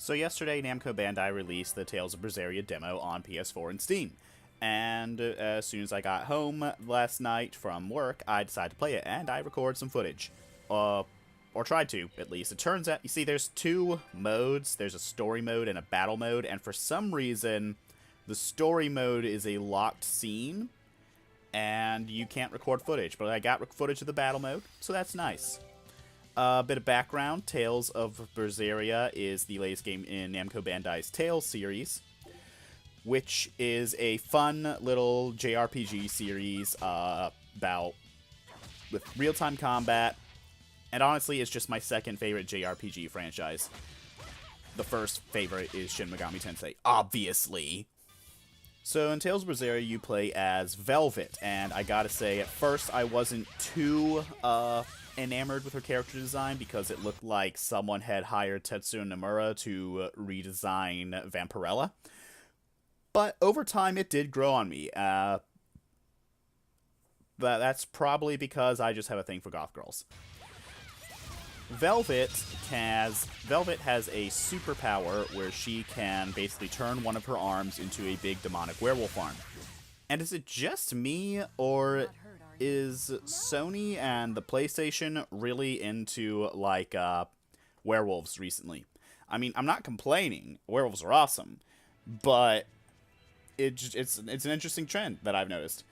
So yesterday, Namco Bandai released the Tales of Berseria demo on PS4 and Steam. And as soon as I got home last night from work, I decided to play it, and I recorded some footage. Or tried to, at least. It turns out, you see, there's two modes. There's a story mode and a battle mode, and for some reason, the story mode is a locked scene, and you can't record footage. But I got footage of the battle mode, so that's nice. A bit of background, Tales of Berseria is the latest game in Namco Bandai's Tales series, which is a fun little JRPG series about with real-time combat, and honestly, it's just my second favorite JRPG franchise. The first favorite is Shin Megami Tensei, obviously. So in Tales of Berseria, you play as Velvet, and I gotta say, at first I wasn't too enamored with her character design because it looked like someone had hired Tetsuya Nomura to redesign Vampirella. But over time, it did grow on me. But that's probably because I just have a thing for goth girls. Velvet has a superpower where she can basically turn one of her arms into a big demonic werewolf arm. And is it just me, or is Sony and the PlayStation really into, like, werewolves recently? I mean, I'm not complaining. Werewolves are awesome. But it's an interesting trend that I've noticed.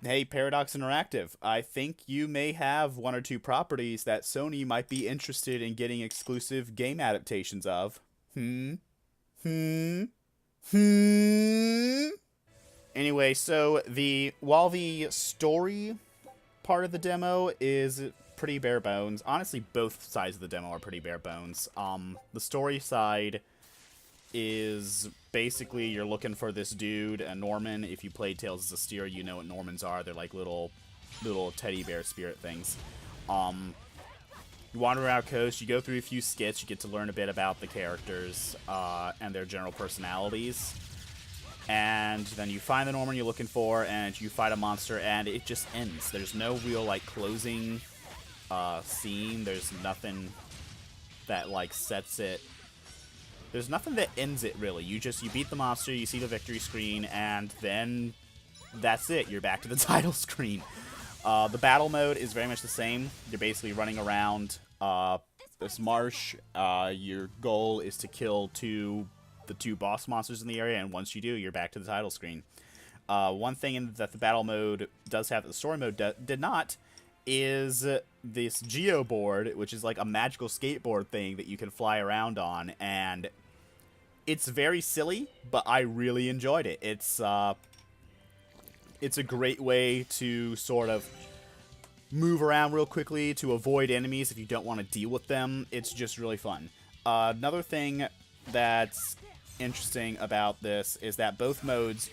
Hey, Paradox Interactive, I think you may have one or two properties that Sony might be interested in getting exclusive game adaptations of. Anyway, so while the story part of the demo is pretty bare bones, honestly, both sides of the demo are pretty bare bones. The story side is basically you're looking for this dude, a Norman. If you played Tales of Berseria, you know what Normans are. They're like little teddy bear spirit things. You wander around coast, you go through a few skits, you get to learn a bit about the characters and their general personalities. And then you find the Norman you're looking for, and you fight a monster, and it just ends. There's no real, like, closing scene. There's nothing that, like, sets it. There's nothing that ends it, really. You beat the monster, you see the victory screen, and then that's it. You're back to the title screen. The battle mode is very much the same. You're basically running around this marsh. Your goal is to kill the two boss monsters in the area, and once you do, you're back to the title screen. One thing that the battle mode does have that the story mode did not is this Geo board, which is like a magical skateboard thing that you can fly around on, and it's very silly, but I really enjoyed it. It's a great way to sort of move around real quickly to avoid enemies if you don't want to deal with them. It's just really fun. Another thing that's interesting about this is that both modes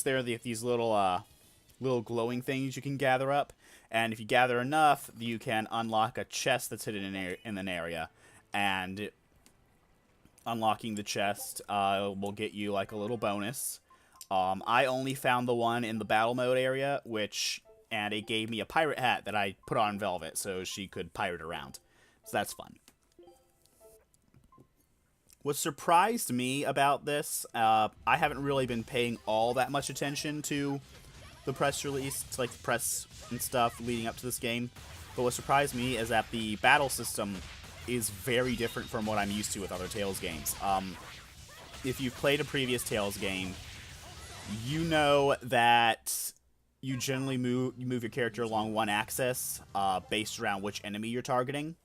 there are these little glowing things you can gather up, and if you gather enough, you can unlock a chest that's hidden in an area, and unlocking the chest will get you like a little bonus. I only found the one in the battle mode area, and it gave me a pirate hat that I put on Velvet so she could pirate around. So that's fun. What surprised me about this, I haven't really been paying all that much attention to the press release, to like the press and stuff leading up to this game, but what surprised me is that the battle system is very different from what I'm used to with other Tales games. If you've played a previous Tales game, you know that you generally move your character along one axis based around which enemy you're targeting.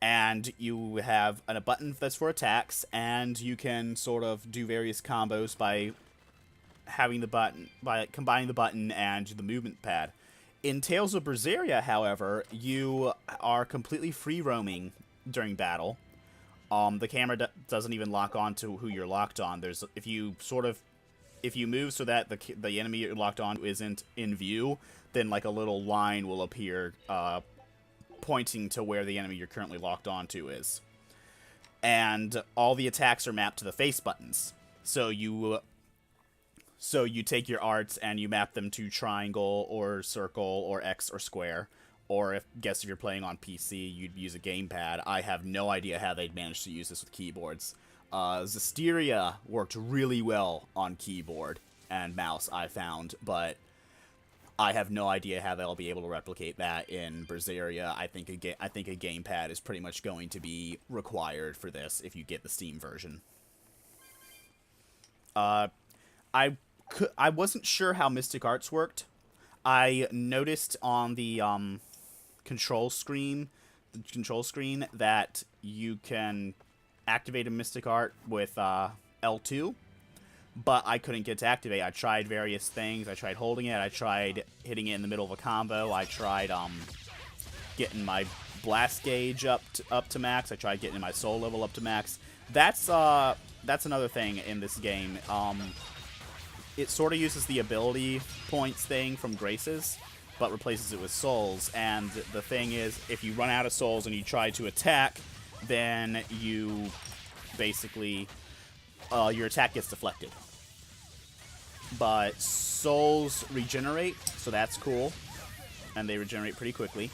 And you have a button that's for attacks, and you can sort of do various combos by combining the button and the movement pad. In Tales of Berseria, however, you are completely free roaming during battle. The camera doesn't even lock on to who you're locked on. If you move so that the enemy you're locked on isn't in view, then like a little line will appear pointing to where the enemy you're currently locked onto is. And all the attacks are mapped to the face buttons. So you take your arts and you map them to triangle or circle or X or square. or if you're playing on PC, you'd use a gamepad. I have no idea how they'd manage to use this with keyboards. Zestiria worked really well on keyboard and mouse, I found, but I have no idea how they'll be able to replicate that in Berseria. I think a gamepad is pretty much going to be required for this if you get the Steam version. I wasn't sure how Mystic Arts worked. I noticed on the control screen that you can activate a Mystic Art with L2, but I couldn't get to activate. I tried various things. I tried holding it. I tried hitting it in the middle of a combo. I tried getting my blast gauge up to max. I tried getting my soul level up to max. That's another thing in this game. It sort of uses the ability points thing from Graces, but replaces it with souls. And the thing is, if you run out of souls and you try to attack, then you basically your attack gets deflected. But souls regenerate, so that's cool, and they regenerate pretty quickly. This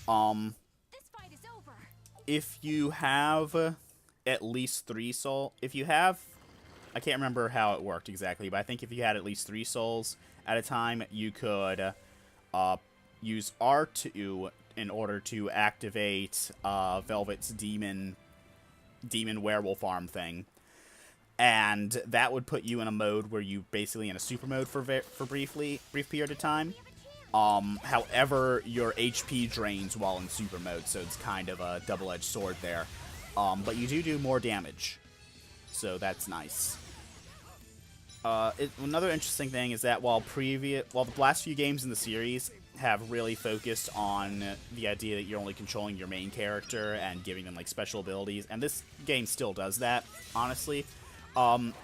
fight is over. If you have at least 3 souls, I can't remember how it worked exactly, but I think if you had at least 3 souls at a time, you could use R2 in order to activate Velvet's demon werewolf arm thing. And that would put you in a mode where you basically in a super mode for brief period of time. However, your HP drains while in super mode, so it's kind of a double-edged sword there. But you do more damage, so that's nice. Another interesting thing is that while the last few games in the series have really focused on the idea that you're only controlling your main character and giving them like special abilities, and this game still does that, honestly.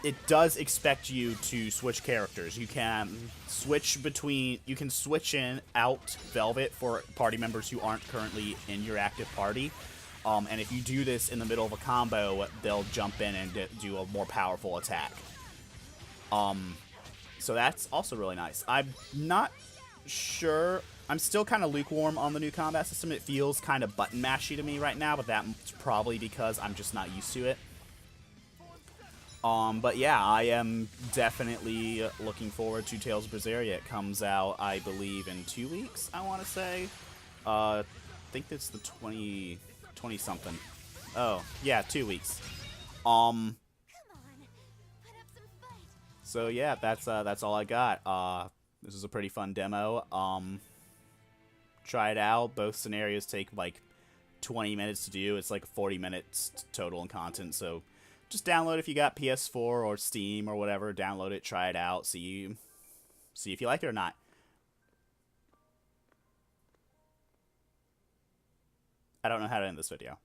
It does expect you to switch characters. You can switch in out Velvet for party members who aren't currently in your active party. And if you do this in the middle of a combo, they'll jump in and do a more powerful attack. So that's also really nice. I'm not sure. I'm still kind of lukewarm on the new combat system. It feels kind of button mashy to me right now, but that's probably because I'm just not used to it. But yeah, I am definitely looking forward to Tales of Berseria. It comes out, I believe, in 2 weeks, I want to say. I think it's the 20-something. Oh, yeah, 2 weeks. Come on, put up some fight. So yeah, that's all I got. This is a pretty fun demo. Try it out. Both scenarios take like 20 minutes to do. It's like 40 minutes total in content, so just download if you got PS4 or Steam or whatever. Download it, try it out, see if you like it or not. I don't know how to end this video.